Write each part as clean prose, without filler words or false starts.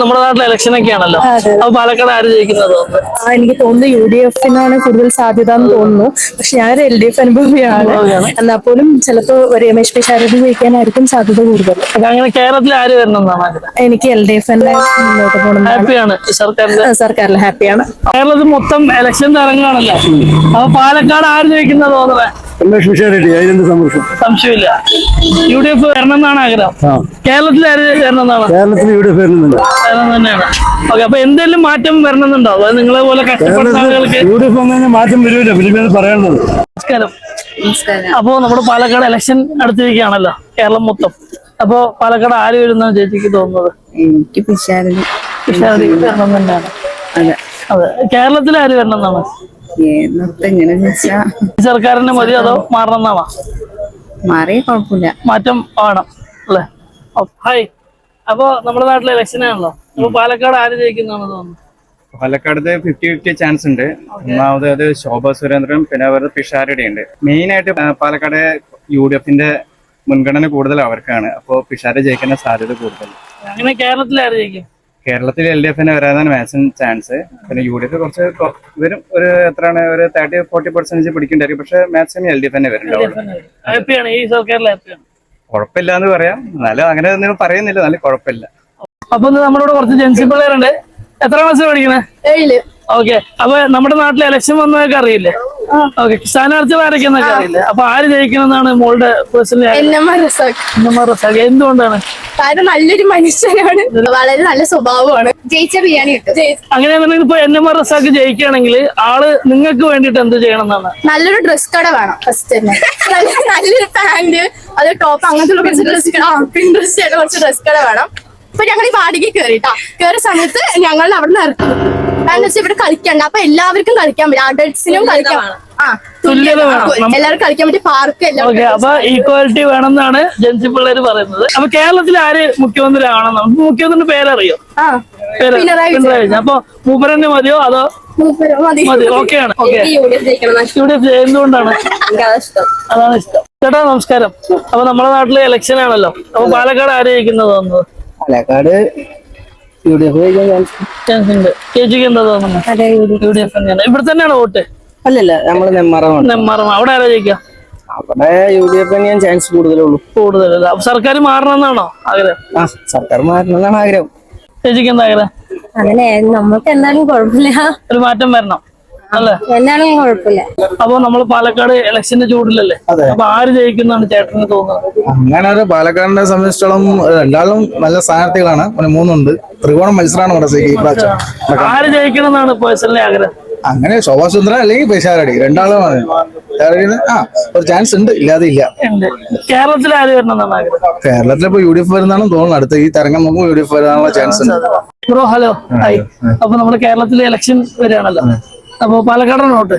നമ്മുടെ നാട്ടിലെ ഇലക്ഷനൊക്കെ ആണല്ലോ. അപ്പൊ പാലക്കാട് ആര് ജയിക്കുന്നത്? എനിക്ക് തോന്നുന്നു UDF-നാണ് കൂടുതൽ സാധ്യത എന്ന് തോന്നുന്നു. പക്ഷെ ഞാൻ LDF അനുഭവിയാണ്. എന്നാൽ പോലും ചിലപ്പോ രമേശ് പിഷാരടി ജയിക്കാനായിരിക്കും സാധ്യത കൂടുതൽ. അങ്ങനെ കേരളത്തിൽ ആര് വരണം എന്നാണ്? എനിക്ക് LDF തന്നെ മുന്നോട്ട് പോകണം. ഹാപ്പിയാണ് സർക്കാരിൽ ഹാപ്പിയാണ്. കേരളത്തിൽ മൊത്തം ഇലക്ഷൻ തരംഗമാണല്ലോ. അപ്പൊ പാലക്കാട് ആര് ജയിക്കുന്നത് തോന്നുന്നത്? രമേശ് പിഷാരടി. അതിലെന്ത് സംശയമില്ല. UDF വരണം എന്നാണ് ആഗ്രഹം. കേരളത്തിൽ ആര് വരണം എന്നാണ്? കേരളത്തിൽ UDF വരുന്നുണ്ട് തന്നെയാണ്. ഓക്കെ, അപ്പൊ എന്തെങ്കിലും മാറ്റം വരണമെന്നുണ്ടോ? അതായത് നിങ്ങളെ പോലെ കഷ്ടപ്പെടുന്ന ആളുകൾക്ക് UDF മാറ്റം വരില്ല. പിന്നെ പറയാനുള്ളത്. നമസ്കാരം. അപ്പോ നമ്മുടെ പാലക്കാട് ഇലക്ഷൻ അടുത്തിരിക്കുകയാണല്ലോ, കേരളം മൊത്തം. അപ്പൊ പാലക്കാട് ആര് വരുന്ന ചേച്ചിക്ക് തോന്നുന്നത്? എനിക്ക് പിഷാരടി വരണം തന്നെയാണ്. അതെ, കേരളത്തിൽ ആര് വരണം എന്നാണ്? സർക്കാരിന്റെ മതി അതോ മാറണം എന്നാണോ? മാറിയ കുഴപ്പമില്ല, മാറ്റം വേണം അല്ലെ? ഹായ്, അപ്പൊ നമ്മുടെ നാട്ടിലെ ഇലക്ഷൻ ആണല്ലോ. അപ്പൊ പാലക്കാട് ആര് ജയിക്കുന്നതാണ് തോന്നുന്നു? പാലക്കാട് 50-50 ചാൻസ് ഉണ്ട്. ഒന്നാമത് അത് ശോഭ സുരേന്ദ്രൻ, പിന്നെ അവരുടെ പിഷാരടി ഉണ്ട്. മെയിൻ ആയിട്ട് പാലക്കാട് UDF-ന്റെ മുൻഗണന കൂടുതൽ അവർക്കാണ്. അപ്പോൾ പിഷാരടി ജയിക്കുന്ന സാധ്യത കൂടുതൽ. അങ്ങനെ കേരളത്തിൽ ആര് ജയിക്കും? കേരളത്തിൽ LDF-ന് വരാനാണ് മാക്സിമം ചാൻസ്. പിന്നെ UDF കുറച്ച് വരും, ഒരു എത്രയാണ്, ഒരു 30-40% പിടിക്കണ്ടായിരിക്കും. പക്ഷെ മാക്സിമം LDF-നെ വരുന്നുണ്ടാവും. ഹാപ്പിയാണ് ഈ സർക്കാരിൽ? ഹാപ്പിയാണ്, കുഴപ്പമില്ല എന്ന് പറയാം. എന്നാലും അങ്ങനെ ഒന്നും പറയുന്നില്ല, എന്നാലും കുഴപ്പമില്ല. അപ്പൊ നമ്മളോട് കുറച്ച് ജെൻസി പിള്ളേരുണ്ട്. എത്ര ക്ലാസ് പഠിക്കണേ? 7. ഓക്കെ, അപ്പൊ നമ്മുടെ നാട്ടിലെ ഇലക്ഷൻ വന്നതൊക്കെ അറിയില്ലേ? ഓക്കെ, സ്ഥാനാർത്ഥികൾ ആരൊക്കെയെന്നൊക്കെ അറിയില്ലേ? അപ്പൊ ആര് ജയിക്കണമെന്നാണ് മോളുടെ പേഴ്സണലി? എന്തുകൊണ്ടാണ്? കാരണം നല്ലൊരു മനുഷ്യനാണ്, വളരെ നല്ല സ്വഭാവമാണ്. ജയിച്ച ബിരിയാണി കിട്ടും. അങ്ങനെയാണെന്നുണ്ടെങ്കിൽ ഇപ്പൊ NMR റസാഖ് ജയിക്കുകയാണെങ്കിൽ ആള് നിങ്ങൾക്ക് വേണ്ടിട്ട് എന്ത് ചെയ്യണം എന്നാണ്? നല്ലൊരു ഡ്രസ് കട വേണം ഫസ്റ്റ് തന്നെ. നല്ലൊരു പാന്റ്, അത് ടോപ്പ്, അങ്ങനത്തെ കുറച്ച് ഡ്രസ് പിൻട്രസ്റ്റ് ആയിട്ട് കുറച്ച് ഡ്രസ് കട വേണം. ഇപ്പൊ ഞങ്ങൾ ഈ വാടകയ്ക്ക് കയറിട്ടാ, കയറിയ സമയത്ത് ഞങ്ങൾ അവിടെ നിന്ന് ഇറക്കി. കാരണം വെച്ചാൽ ഇവിടെ കളിക്കണ്ട, അപ്പൊ എല്ലാവർക്കും കളിക്കാൻ പറ്റും, അഡൾട്ട്സിനും കളിക്കാൻ, എല്ലാവർക്കും കളിക്കാൻ പറ്റിയ പാർക്ക് എല്ലാം. അപ്പൊ ഈക്വാലിറ്റി വേണം എന്നാണ് ജെൻസി പിള്ളേര് പറയുന്നത്. അപ്പൊ കേരളത്തിൽ ആര് മുഖ്യമന്ത്രി ആവണം? മുഖ്യമന്ത്രിന്റെ പേരറിയോ? പിണറായി. അപ്പൊ മൂപ്പരന്നെ മതിയോ അതോ? ഓക്കെയാണ്. UDF എന്തുകൊണ്ടാണ്? അതാണ് ഇഷ്ടം. ചേട്ടാ നമസ്കാരം. അപ്പൊ നമ്മുടെ നാട്ടിലെ ഇലക്ഷൻ ആണല്ലോ. അപ്പൊ പാലക്കാട് ആര് ജയിക്കുന്നത് തോന്നുന്നത്? പാലക്കാട് UDF ചാൻസ് ഉണ്ട്. ചേച്ചിക്ക് എന്താ തോന്നുന്നത്? UDF തന്നെയാണ്. ഇവിടെ തന്നെയാണ് വോട്ട്? അല്ലല്ല, നമ്മള് നെന്മാറ. അവിടെ ആരാ ജയിക്കാം? അവിടെ UDF തന്നെയാണ് ചാൻസ് കൂടുതലുള്ളൂ. കൂടുതലല്ല. അപ്പൊ സർക്കാർ മാറണം എന്നാണോ ആഗ്രഹം? സർക്കാർ മാറണമെന്നാണ് ആഗ്രഹം. ചേച്ചിക്ക് എന്താ ആഗ്രഹം? അങ്ങനെ നമുക്ക് എന്തായാലും കുഴപ്പമില്ല, ഒരു മാറ്റം വരണം അല്ലേ? എന്നാലും കുഴപ്പമില്ല. അപ്പൊ നമ്മള് പാലക്കാട് ഇലക്ഷന്റെ ചൂടിലല്ലേ? അപ്പൊ ആര് ജയിക്കുന്നതാണ് ചേട്ടന് തോന്നുന്നത്? അങ്ങനെ ഒരു പാലക്കാടിനെ സംബന്ധിച്ചിടത്തോളം രണ്ടാളും നല്ല സ്ഥാനാർത്ഥികളാണ്. 3 ത്രികോണ മത്സരമാണ് ഇവിടെ. ആര് ജയിക്കണം എന്നാണ് പേഴ്സണലി ആഗ്രഹം? അങ്ങനെ ശോഭാ സുന്ദരൻ അല്ലെങ്കിൽ പിഷാരടി, രണ്ടാളും ഒരു ചാൻസ് ഉണ്ട്, ഇല്ലാതെ ഇല്ല. കേരളത്തിൽ ആര് വരണം എന്നാണ് ആഗ്രഹം? കേരളത്തിൽ ഇപ്പൊ UDF വരുന്നതാണ് തോന്നുന്നത്. അടുത്ത ഈ തെരഞ്ഞെടുപ്പ് നോക്കുമ്പോൾ UDF വരാനുള്ള ചാൻസ് ഉണ്ട്. Bro hello, hi. അപ്പൊ നമ്മുടെ കേരളത്തിലെ ഇലക്ഷൻ വരികയാണല്ലോ. അപ്പൊ പാലക്കാടാണ് വോട്ട്?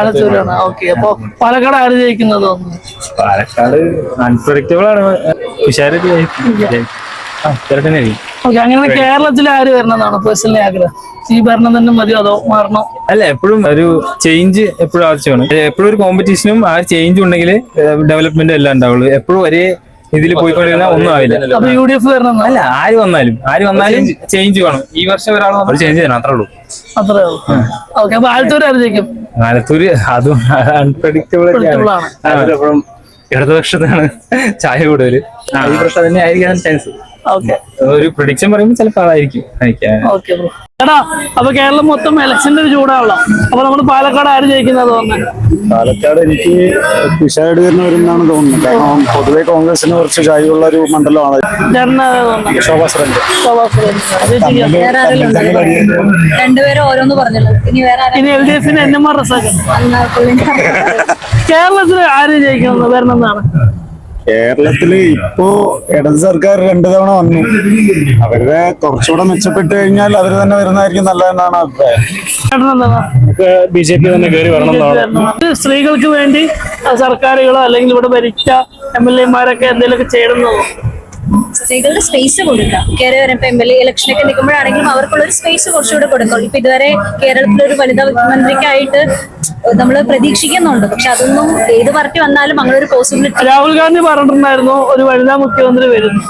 ആലത്തൂരാണ്. ഓക്കെ, അപ്പൊ പാലക്കാട് ആര് ജയിക്കുന്നത് തോന്നുന്നു? പാലക്കാട് അൺപ്രഡിക്റ്റബിൾ ആണ്. പിഷാരടി. ഓക്കെ, അങ്ങനെ കേരളത്തിൽ ആര് വരണം എന്നാണ് പേഴ്സണലി ആഗ്രഹം? ഈ ഭരണം തന്നെ മതിയോ അതോ മാറണോ? അല്ല, എപ്പോഴും ഒരു ചേഞ്ച് എപ്പോഴും ആവശ്യമാണ്. എപ്പോഴും ഒരു കോമ്പറ്റീഷനും ആ ചേഞ്ച് ഉണ്ടെങ്കിൽ ഡെവലപ്മെന്റ് എല്ലാം ഉണ്ടാവുള്ളൂ. എപ്പോഴും ഒരേ ഇതിൽ പോയിക്കൊണ്ടിരുന്നാൽ ഒന്നും ആവില്ല. അപ്പൊ UDF വരണം? അല്ല, ആര് വന്നാലും ചേഞ്ച് വേണം. ഈ വർഷം ഒരാൾ ചേഞ്ച് ചെയ്യണം, അത്രേ ഉള്ളൂ. അത്രേ ഉള്ളൂ. ഓക്കെ, അപ്പൊ ആലത്തൂർ ആര് ജയിക്കും? ആലത്തൂര് അതും അൺപ്രഡിക്റ്റബിൾ ആണ്. ഇടതുപക്ഷത്താണ് ചായ കൂടുതൽ. ഈ വർഷം തന്നെ ആയിരിക്കാൻ ചാൻസ്. ഒരു പ്രൊഡിക്ഷൻ പറയുമ്പോൾ ചിലപ്പോൾ അതായിരിക്കും. ചേട്ടാ, അപ്പൊ കേരളം മൊത്തം ഇലക്ഷന്റെ ഒരു ചൂടാണല്ലോ. അപ്പൊ നമ്മുടെ പാലക്കാട് ആര് ജയിക്കുന്നത് തോന്നുന്നത്? പാലക്കാട് എനിക്ക് പിഷാരടി തന്നെ വരുന്നതാണ് തോന്നുന്നത്. കാരണം പൊതുവെ കോൺഗ്രസിന് കുറച്ച് ചായവുള്ള ഒരു മണ്ഡലമാണ്. ശോഭാ സുരേന്ദ്രൻ. രണ്ടുപേരും ഓരോന്ന് പറഞ്ഞല്ലോ. ഇനി LDF-ന് NMR റസാഖ്. കേരളത്തിൽ ആര് ജയിക്കുന്നത് വരണമെന്നാണ്? കേരളത്തില് ഇപ്പോ ഇടത് സർക്കാർ 2 തവണ വന്നു. അവരുടെ കുറച്ചുകൂടെ മെച്ചപ്പെട്ട് കഴിഞ്ഞാൽ അവര് തന്നെ വരുന്നതായിരിക്കും നല്ലതെന്നാണ് അഭിപ്രായം. BJP തന്നെ കയറി വരണം എന്നാണ്. സ്ത്രീകൾക്ക് വേണ്ടി സർക്കാരുകളോ അല്ലെങ്കിൽ ഇവിടെ ഭരിച്ച MLA-മാരൊക്കെ എന്തെങ്കിലുമൊക്കെ ചെയ്യണമെന്നോ? സ്ത്രീകളുടെ സ്പേസ് കൊടുക്കാം. കയറി വരുമ്പോ MLA ഇലക്ഷനൊക്കെ നിൽക്കുമ്പോഴാണെങ്കിലും അവർക്കുള്ള ഒരു സ്പേസ് കുറച്ചുകൂടെ കൊടുക്കും. ഇപ്പൊ ഇതുവരെ കേരളത്തിലൊരു വനിതാ മുഖ്യമന്ത്രിക്കായിട്ട് നമ്മൾ പ്രതീക്ഷിക്കുന്നുണ്ട്. പക്ഷെ അതൊന്നും ഏത് പാർട്ടി വന്നാലും അങ്ങനെ ഒരു പോസിബിലിറ്റി. രാഹുൽ ഗാന്ധി പറഞ്ഞിട്ടുണ്ടായിരുന്നു ഒരു വനിതാ മുഖ്യമന്ത്രി വരുന്നു.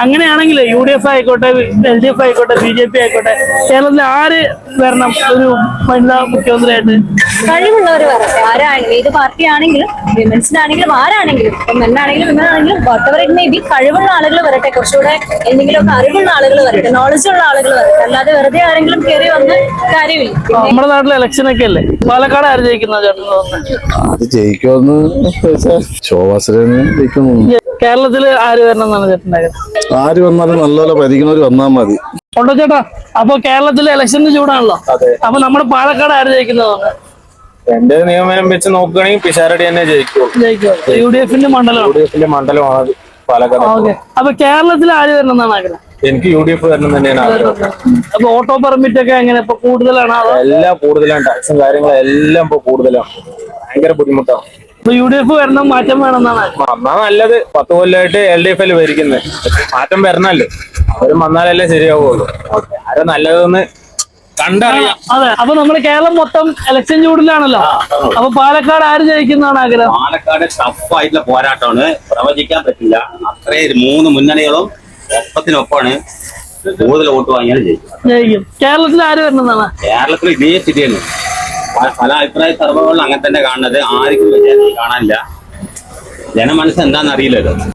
അങ്ങനെയാണെങ്കിൽ UDF ആയിക്കോട്ടെ, LDF ആയിക്കോട്ടെ, BJP ആയിക്കോട്ടെ, കേരളത്തിൽ ആര് വരണം ഒരു വനിതാ മുഖ്യമന്ത്രിയായിട്ട്? കഴിവുള്ളവർ വരട്ടെ, ആരാണെങ്കിലും, ഏത് പാർട്ടി ആണെങ്കിലും, വിമൻസിനാണെങ്കിലും ആരാണെങ്കിലും, ഇപ്പം മെന്നാണെങ്കിലും വിമൻ ആണെങ്കിലും whatever it may be, കഴിവുള്ള ആളുകൾ വരട്ടെ, കുറച്ചുകൂടെ എന്തെങ്കിലുമൊക്കെ അറിവുള്ള ആളുകൾ വരട്ടെ, നോളജ് ഉള്ള ആളുകൾ വരട്ടെ. അല്ലാതെ വെറുതെ ആരെങ്കിലും കയറി വന്ന് കാര്യമില്ല. നമ്മുടെ നാട്ടിലെ ഇലക്ഷൻ ഒക്കെ അല്ലേ, പാലക്കാട് ആര് ജയിക്കുന്ന ചേട്ടൻ തോന്നുന്നു? അത് ജയിക്കുമെന്ന് ശോഭാ സുരേന്ദ്രൻ ജയിക്കുന്നു. കേരളത്തില് ആര് വരണം എന്നാണ് ചേട്ടൻ? ആര് വന്നാലും നല്ലപോലെ ഭരിക്കുന്നവർ വന്നാൽ മതി. ഉണ്ടോ ചേട്ടാ? അപ്പൊ കേരളത്തിലെ ഇലക്ഷന് ചൂടാണല്ലോ. അപ്പൊ നമ്മുടെ പാലക്കാട് ആര് ജയിക്കുന്നതാണ്? എന്റെ നിയമനം വെച്ച് നോക്കുകയാണെങ്കിൽ പിഷാരടി തന്നെ ജയിക്കുള്ളൂ. ജയിക്കും. UDFന്റെ മണ്ഡലമാണ്. UDF മണ്ഡലമാണ് പാലക്കാട്. ഓക്കെ. അപ്പൊ കേരളത്തിൽ ആര് വരണം എന്നാണ് ആഗ്രഹം? എനിക്ക് UDF വരണം തന്നെയാണ് ആഗ്രഹം. അപ്പൊ ഓട്ടോ പെർമിറ്റ് ഒക്കെ എങ്ങനെ ഇപ്പൊ കൂടുതലാണോ? എല്ലാം കൂടുതലാണ്, ടാക്സും കാര്യങ്ങളും എല്ലാം ഇപ്പൊ കൂടുതലാണ്, ഭയങ്കര ബുദ്ധിമുട്ടാണ്. അപ്പൊ UDF വരണം, മാറ്റം വേണം എന്നാണ് ആഗ്രഹം. വന്നാ നല്ലത്. 10 കൊല്ലമായിട്ട് LDF ഭരിക്കുന്നത്, മാറ്റം വരണല്ലോ. അവരും വന്നാലല്ലേ ശരിയാവുള്ളൂ. ആരോ നല്ലതെന്ന് കണ്ടറിയാം. അതെ. അപ്പൊ നമ്മുടെ കേരളം മൊത്തം ഇലക്ഷൻ ചൂടിലാണല്ലോ. അപ്പൊ പാലക്കാട് ആര് ജയിക്കുന്നതാണ് ആഗ്രഹം? പാലക്കാട് ടഫായിട്ടുള്ള പോരാട്ടമാണ്, പ്രവചിക്കാൻ പറ്റില്ല. അത്രയും 3 മുന്നണികളും ഒപ്പത്തിനൊപ്പമാണ്. കൂടുതൽ വോട്ട് വാങ്ങിയാലും ജയിക്കും. കേരളത്തിൽ ആര് വരണം എന്നാണ്? കേരളത്തിൽ ഇതേ സ്ഥിതിയാണ്. പല അഭിപ്രായ സർവ്വകളും അങ്ങനെ തന്നെ കാണുന്നത്. ആർക്കും വിജയം കാണാനില്ല. ജനമനസ്സ് എന്താണെന്ന് അറിയില്ലല്ലോ.